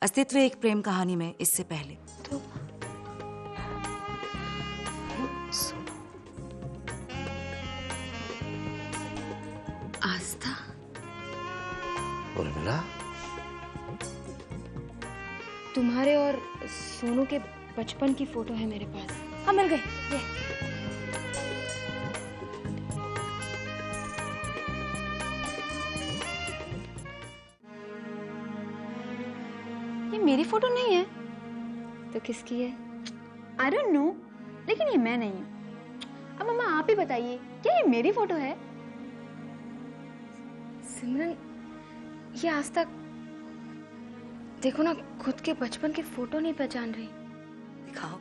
अस्तित्व एक प्रेम कहानी में इससे पहले। तो आस्था, उर्मिला, तुम्हारे और सोनू के बचपन की फोटो है मेरे पास। हाँ, मिल गए। ये मेरी फोटो नहीं है तो किसकी है? I don't know, लेकिन ये मैं नहीं हूँ। अब मम्मा आप ही बताइए, क्या ये मेरी फोटो है? सिमरन, ये आज तक देखो ना, खुद के बचपन की फोटो नहीं पहचान रही। दिखाओ।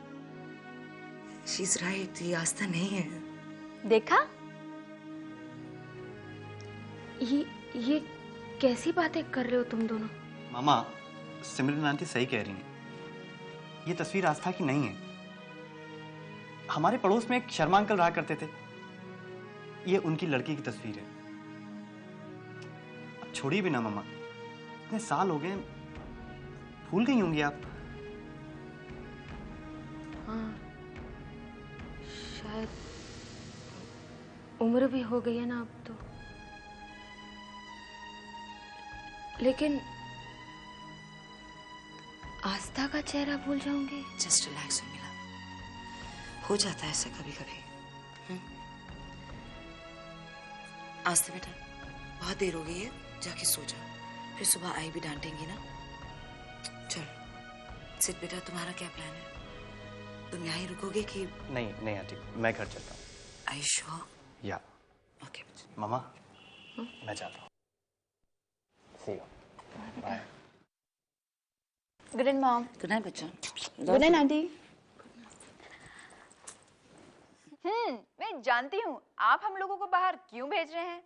She's right, ये आस्था नहीं है। देखा? ये कैसी बातें कर रहे हो तुम दोनों? मामा, सिमरन आंटी सही कह रही हैं। ये तस्वीर आस्था की नहीं है। हमारे पड़ोस में एक शर्मा अंकल रहा करते थे। ये उनकी लड़की की तस्वीर है। अब छोड़िए भी ना मामा, इतने साल हो गए, भूल गई होंगी आप। हाँ, शायद उम्र भी हो गई है ना अब तो। लेकिन आस्था का चेहरा भूल जाऊंगी? जस्ट रिलैक्स उर्मिला, हो जाता है ऐसा कभी कभी। आस्था बेटा, बहुत देर हो गई है, जाके सो जा, फिर सुबह आई भी डांटेंगी ना। चल सिट बेटा, तुम्हारा क्या प्लान है? तुम यहाँ ही रुकोगे कि? नहीं आंटी, मैं घर चलता हूँ। Are you sure? या Okay. मामा, मैं जाता हूँ। See you. Bye. Good night, mom. Good night बच्चा। Good night, aunty. मैं जानती हूँ आप हम लोगों को बाहर क्यों भेज रहे हैं।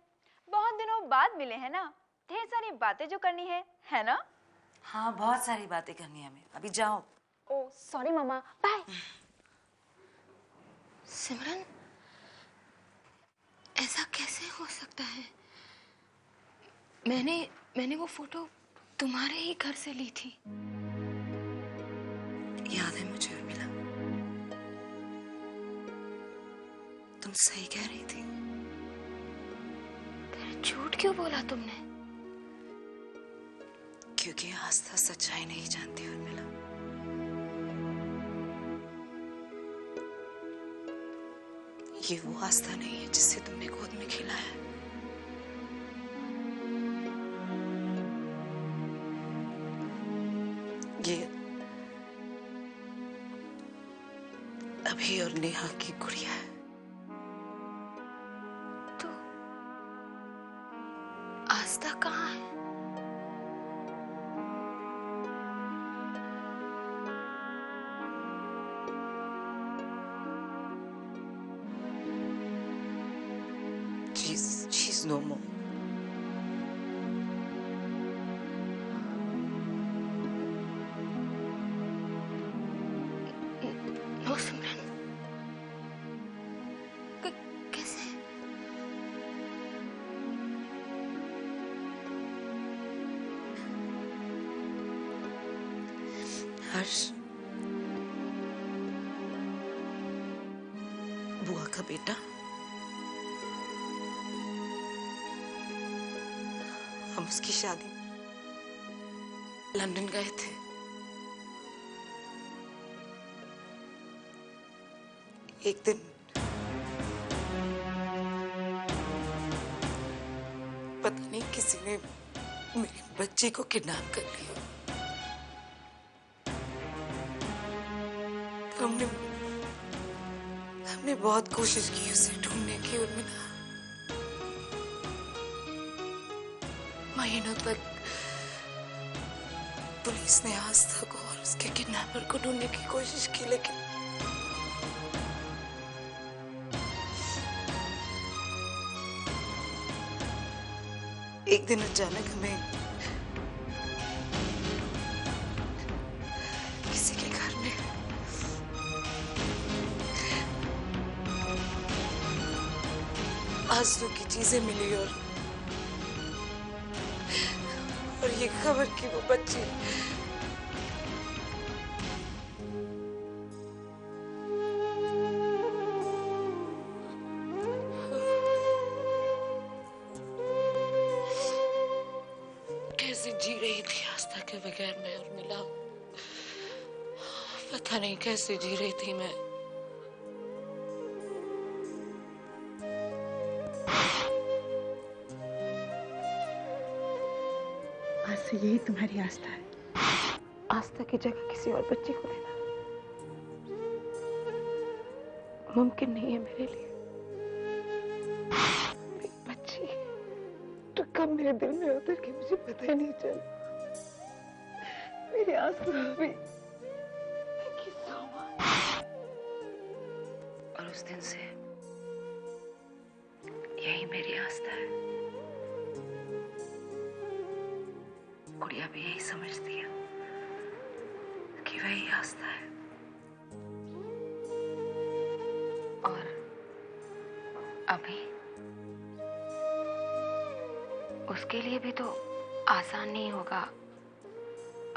बहुत दिनों बाद मिले हैं ना, ढेर सारी बातें जो करनी है ना? हाँ, बहुत सारी बातें करनी है हमें, अभी जाओ। ओह सॉरी मामा, बाय। सिमरन, ऐसा कैसे हो सकता है? मैंने वो फोटो तुम्हारे ही घर से ली थी। याद है मुझे उर्मिला, तुम सही कह रही थी। फिर झूठ क्यों बोला तुमने? क्योंकि आस्था सच्चाई नहीं जानती उर्मिला। ये वो आस्था नहीं है जिसे तुमने गोद में खिलाया है। ये अभी और नेहा की गुड़िया है। तो आस्था कहाँ है? She's no more. नो सिमरन, कैसे? हर्ष बुआ का बेटा, हम उसकी शादी लंदन गए थे। एक दिन पता नहीं किसी ने मेरे बच्चे को किडनैप कर लिया। हमने बहुत कोशिश की उसे ढूंढने की उर्मिला। महीनों तक पुलिस ने आस्था को और उसके किडनैपर को ढूंढने की कोशिश की, लेकिन एक दिन अचानक हमें किसी के घर में आंसू की चीजें मिली और ये खबर कि वो बच्ची कैसे जी रही थी आस्था के बगैर मैं, और मिला पता नहीं कैसे जी रही थी मैं। आज से यही तुम्हारी आस्था है, आस्था की जगह किसी और बच्ची को देना मुमकिन नहीं है मेरे लिए। मेरी बच्ची तो कब मेरे दिल में उतर के मुझे पता ही नहीं चला। मेरी आस्था भी। Thank you so much. और उस दिन से यही मेरी आस्था है। गुड़िया भी यही समझती है कि वही आस्था है। और अभी उसके लिए भी तो आसान नहीं होगा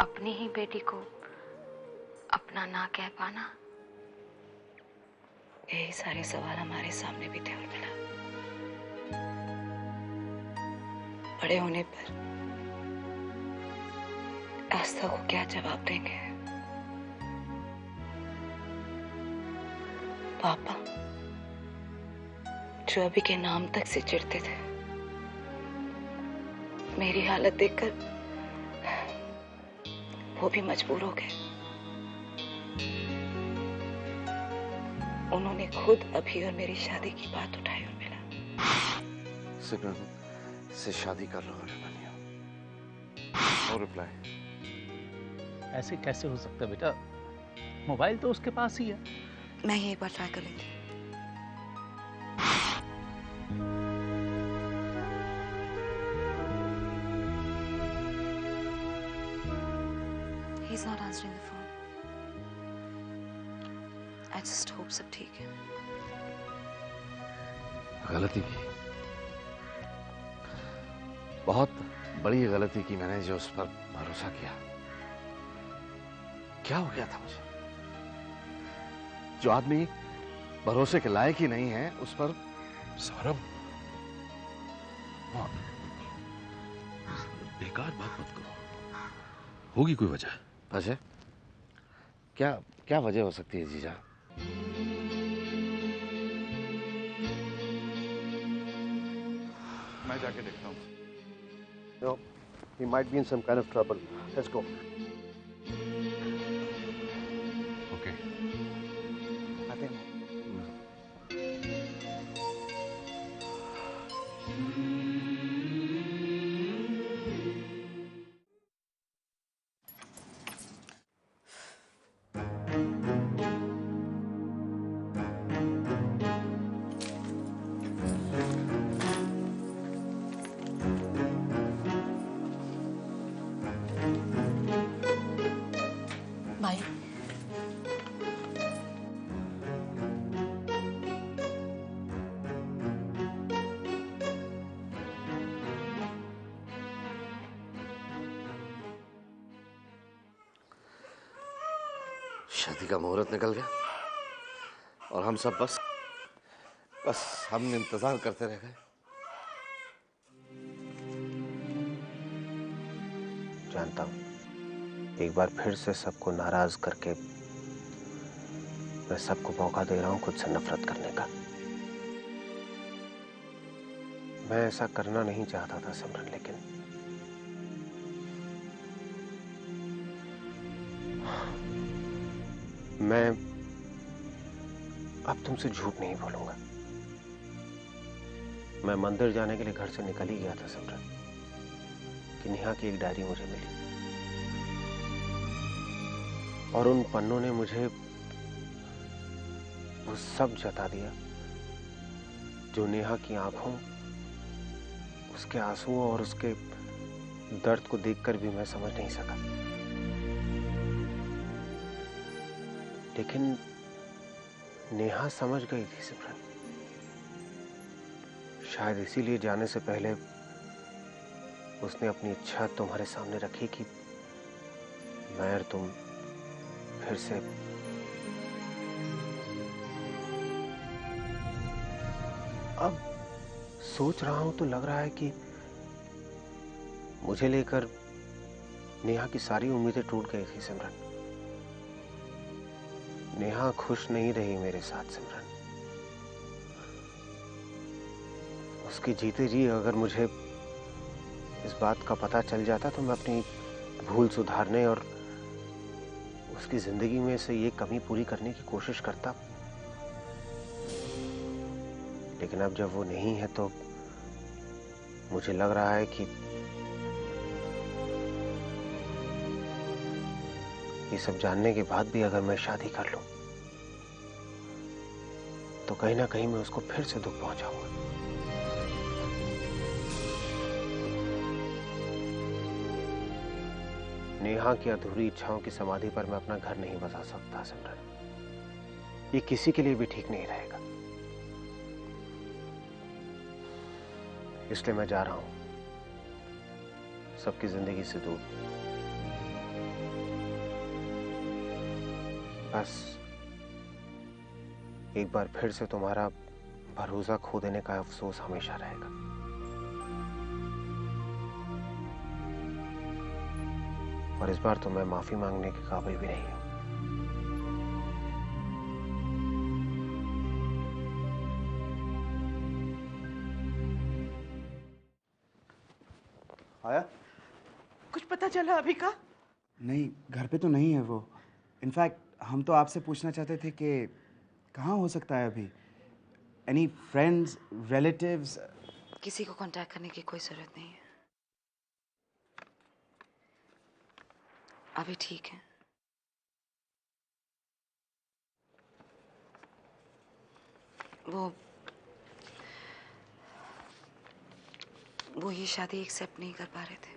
अपनी ही बेटी को अपना ना कह पाना। यही सारे सवाल हमारे सामने भी थे उर्मिला। बड़े होने पर आस्था को क्या जवाब देंगे? पापा जो अभी के नाम तक से चिढ़ते थे, मेरी हालत देखकर वो भी मजबूर हो गए। उन्होंने खुद अभी और मेरी शादी की बात उठाई और मिला। सिमरन से शादी कर रहा हूँ। और रिप्लाई ऐसे कैसे हो सकता है बेटा, मोबाइल तो उसके पास ही है। मैं ही एक बार ट्राई कर लेती। He's not answering the phone. I just hope सब ठीक है। गलती की, बहुत बड़ी गलती की मैंने जो उस पर भरोसा किया। क्या हो गया था मुझे? जो आदमी भरोसे के लायक ही नहीं है उस पर। सौरभ, बेकार बात मत करो, होगी कोई वजह। वजह? क्या क्या वजह हो सकती है जीजा? मैं जाके देखता हूँ। No, he might be in some kind of trouble. Let's go. Okay. आते हैं। माई, शादी का मुहूर्त निकल गया और हम सब बस हम इंतजार करते रह गए। जानता हूँ, एक बार फिर से सबको नाराज करके मैं सबको मौका दे रहा हूँ खुद से नफरत करने का। मैं ऐसा करना नहीं चाहता था सिमरन, लेकिन मैं अब तुमसे झूठ नहीं बोलूंगा। मैं मंदिर जाने के लिए घर से निकल ही गया था सिमरन कि नेहा की एक डायरी मुझे मिली और उन पन्नों ने मुझे वो सब जता दिया जो नेहा की आंखों, उसके आंसुओं और उसके दर्द को देखकर भी मैं समझ नहीं सका। लेकिन नेहा समझ गई थी सिमरन। शायद इसीलिए जाने से पहले उसने अपनी इच्छा तुम्हारे सामने रखी कि मैं और तुम फिर से अब सोच रहा हूं तो लग रहा है कि मुझे लेकर नेहा की सारी उम्मीदें टूट गई थी सिमरन। नेहा खुश नहीं रही मेरे साथ सिमरन। उसकी जीते जी अगर मुझे इस बात का पता चल जाता तो मैं अपनी भूल सुधारने और उसकी जिंदगी में से ये कमी पूरी करने की कोशिश करता। लेकिन अब जब वो नहीं है तो मुझे लग रहा है कि ये सब जानने के बाद भी अगर मैं शादी कर लूं तो कहीं ना कहीं मैं उसको फिर से दुख पहुंचाऊंगा। नेहा की अधूरी इच्छाओं की समाधि पर मैं अपना घर नहीं बसा सकता सिमरन। ये किसी के लिए भी ठीक नहीं रहेगा। इसलिए मैं जा रहा हूं सबकी जिंदगी से दूर। बस एक बार फिर से तुम्हारा भरोसा खो देने का अफसोस हमेशा रहेगा। और इस बार तो मैं माफी मांगने के काबिल भी नहीं हूं। आया? कुछ पता चला अभी का? नहीं, घर पे तो नहीं है वो। इनफैक्ट हम तो आपसे पूछना चाहते थे कि कहाँ हो सकता है अभी। Any friends, relatives? किसी को कांटेक्ट करने की कोई जरूरत नहीं है। अभी ठीक है। वो ये शादी एक्सेप्ट नहीं कर पा रहे थे,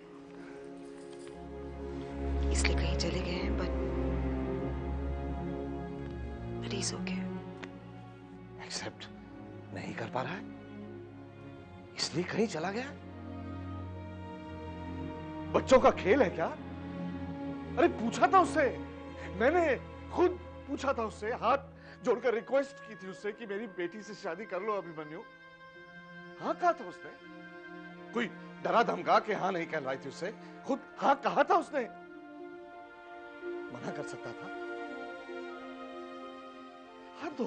इसलिए कहीं चले गए हैं। But it's okay. एक्सेप्ट नहीं कर पा रहा है इसलिए कहीं चला गया? बच्चों का खेल है क्या? अरे पूछा था उससे, मैंने खुद पूछा था उससे, हाथ जोड़कर रिक्वेस्ट की थी उससे कि मेरी बेटी से शादी कर लो अभिमन्यु। हाँ कहा था उसने। कोई डरा धमका के हाँ नहीं कहलवाई थी उससे, खुद हाँ कहा था उसने। मना कर सकता था? हद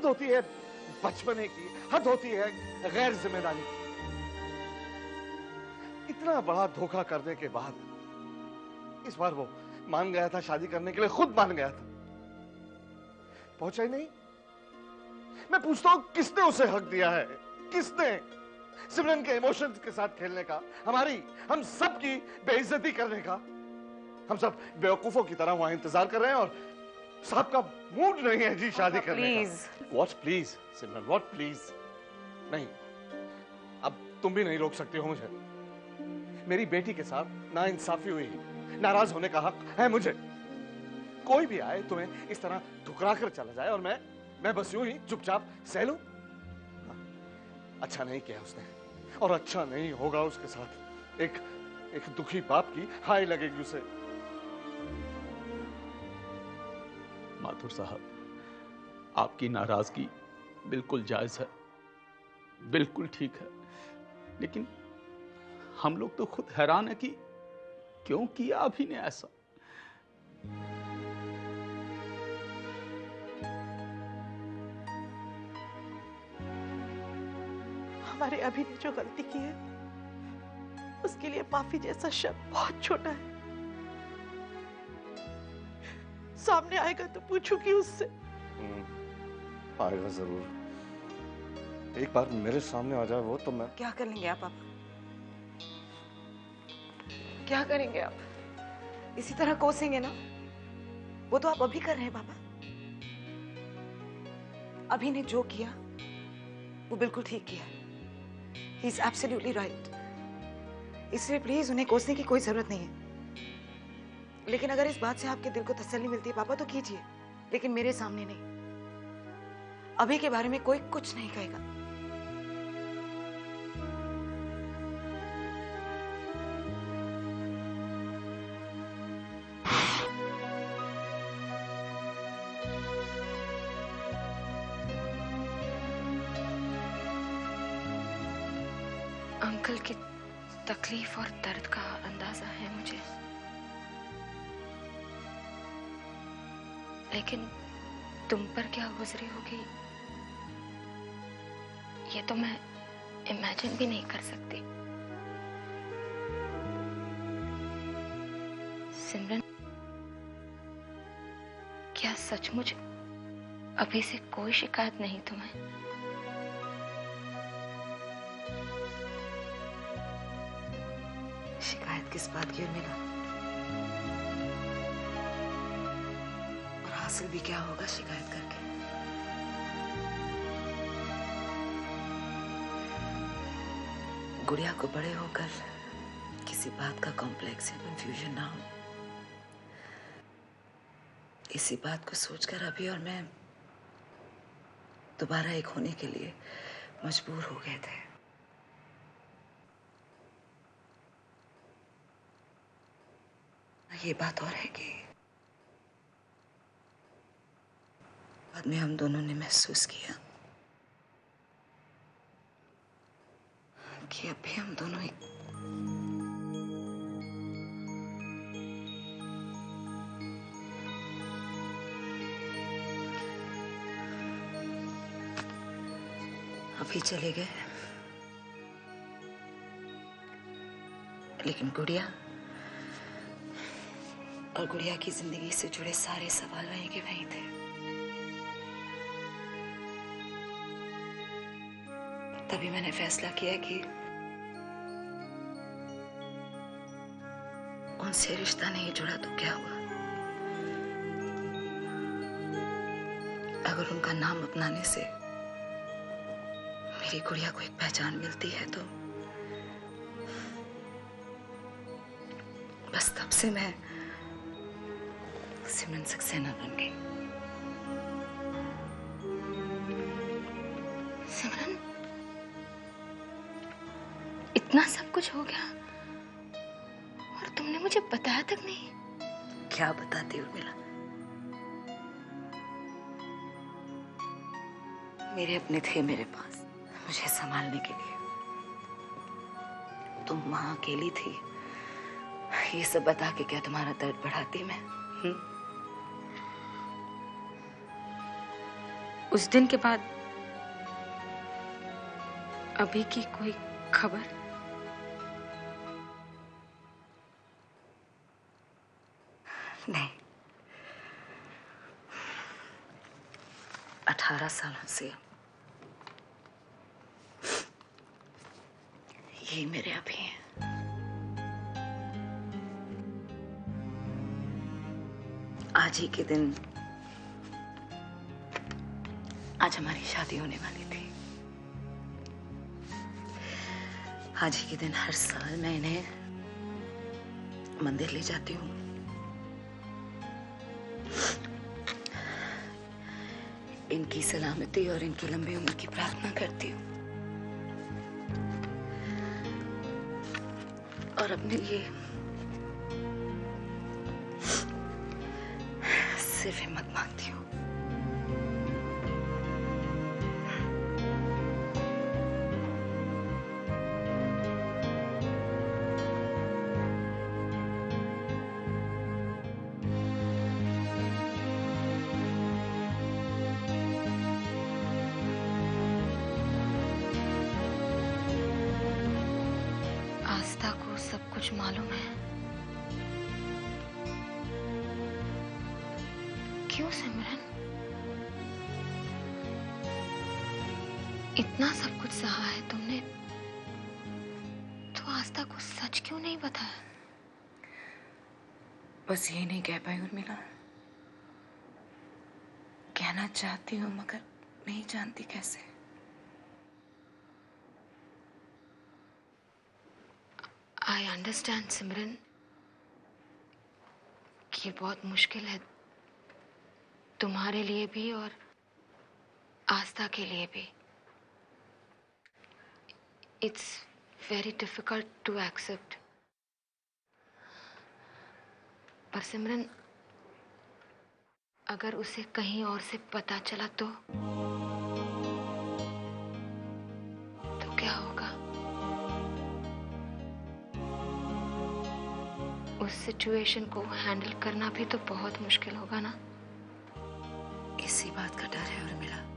होती है बचपने की, हद होती है गैर जिम्मेदारी की। इतना बड़ा धोखा करने के बाद इस बार वो मान गया था शादी करने के लिए, खुद मान गया था। पहुंचा ही नहीं। मैं पूछता हूं किसने उसे हक दिया है? किसने? सिमरन के इमोशंस के साथ खेलने का, हम सब की बेइज्जती करने का। हम सब बेवकूफों की तरह वहां इंतजार कर रहे हैं और साहब का मूड नहीं है जी शादी करने का। What please Simran, what please? नहीं, अब तुम भी नहीं रोक सकती हो मुझे। मेरी बेटी के साथ नाइंसाफी हुई, नाराज होने का हक है मुझे। कोई भी आए तुम्हें इस तरह ठुकरा कर चला जाए और मैं बस यूं ही चुपचाप सह लूं? अच्छा नहीं किया उसने, और अच्छा नहीं होगा उसके साथ। एक दुखी बाप की हाय लगेगी उसे। माथुर साहब, आपकी नाराजगी बिल्कुल जायज है, बिल्कुल ठीक है, लेकिन हम लोग तो खुद हैरान है कि क्यों किया अभी ने ऐसा। हमारे अभी ने जो गलती की है उसके लिए माफी जैसा शब्द बहुत छोटा है। सामने आएगा तो पूछूंगी उससे। आएगा जरूर। एक बार मेरे सामने आ जाए वो तो मैं। क्या कर लेंगे आप पापा? क्या करेंगे आप? इसी तरह कोसेंगे ना? वो तो आप अभी कर रहे हैं पापा। अभी ने जो किया वो बिल्कुल ठीक किया। He is absolutely right. इसलिए प्लीज उन्हें कोसने की कोई जरूरत नहीं है। लेकिन अगर इस बात से आपके दिल को तसल्ली मिलती है पापा तो कीजिए, लेकिन मेरे सामने नहीं। अभी के बारे में कोई कुछ नहीं कहेगा। अंकल की तकलीफ और दर्द का अंदाजा है मुझे, लेकिन तुम पर क्या गुजरी होगी ये तो मैं इमेजिन भी नहीं कर सकती। सिमरन, क्या सचमुच अभी से कोई शिकायत नहीं तुम्हें? शिकायत किस बात की उर्मिला? और हासिल भी क्या होगा शिकायत करके? गुड़िया को बड़े होकर किसी बात का कॉम्प्लेक्स या कंफ्यूजन ना हो, इसी बात को सोचकर अभी और मैं दोबारा एक होने के लिए मजबूर हो गए थे। ये बात और है कि बाद में हम दोनों ने महसूस किया कि अब भी हम दोनों एक अभी चले गए, लेकिन गुड़िया और गुड़िया की जिंदगी से जुड़े सारे सवाल वहीं के वहीं थे। तभी मैंने फैसला किया कि उनसे रिश्ता नहीं जुड़ा तो क्या हुआ, अगर उनका नाम अपनाने से मेरी गुड़िया को एक पहचान मिलती है तो बस तब से मैं सिमरन सक्सेना बन गई। सिमरन, इतना सब कुछ हो गया और तुमने मुझे बताया तक नहीं? क्या बताती उर्मिला? मेरे अपने थे मेरे पास मुझे संभालने के लिए। तुम वहां अकेली थी, ये सब बता के क्या तुम्हारा दर्द बढ़ाती मैं? उस दिन के बाद अभी की कोई खबर? नहीं, 18 सालों से यही मेरे अभी हैं। आज ही के दिन, आज हमारी शादी होने वाली थी। आज ही के दिन हर साल मैं इन्हें मंदिर ले जाती हूँ। इनकी सलामती और इनकी लंबी उम्र की प्रार्थना करती हूँ और अपने लिए सिर्फ हिम्मत मांगती हूँ। आस्था को सब कुछ मालूम है। क्यों सिमरन? इतना सब कुछ सहा है तुमने, तो आस्था को सच क्यों नहीं बताया? बस यही नहीं कह पाई उर्मिला। कहना चाहती हूँ मगर नहीं जानती कैसे। आई अंडरस्टैंड सिमरन कि ये बहुत मुश्किल है तुम्हारे लिए भी और आस्था के लिए भी। It's very difficult to accept. पर सिमरन, अगर उसे कहीं और से पता चला तो क्या होगा? सिचुएशन को हैंडल करना भी तो बहुत मुश्किल होगा ना। इसी बात का डर है उर्मिला।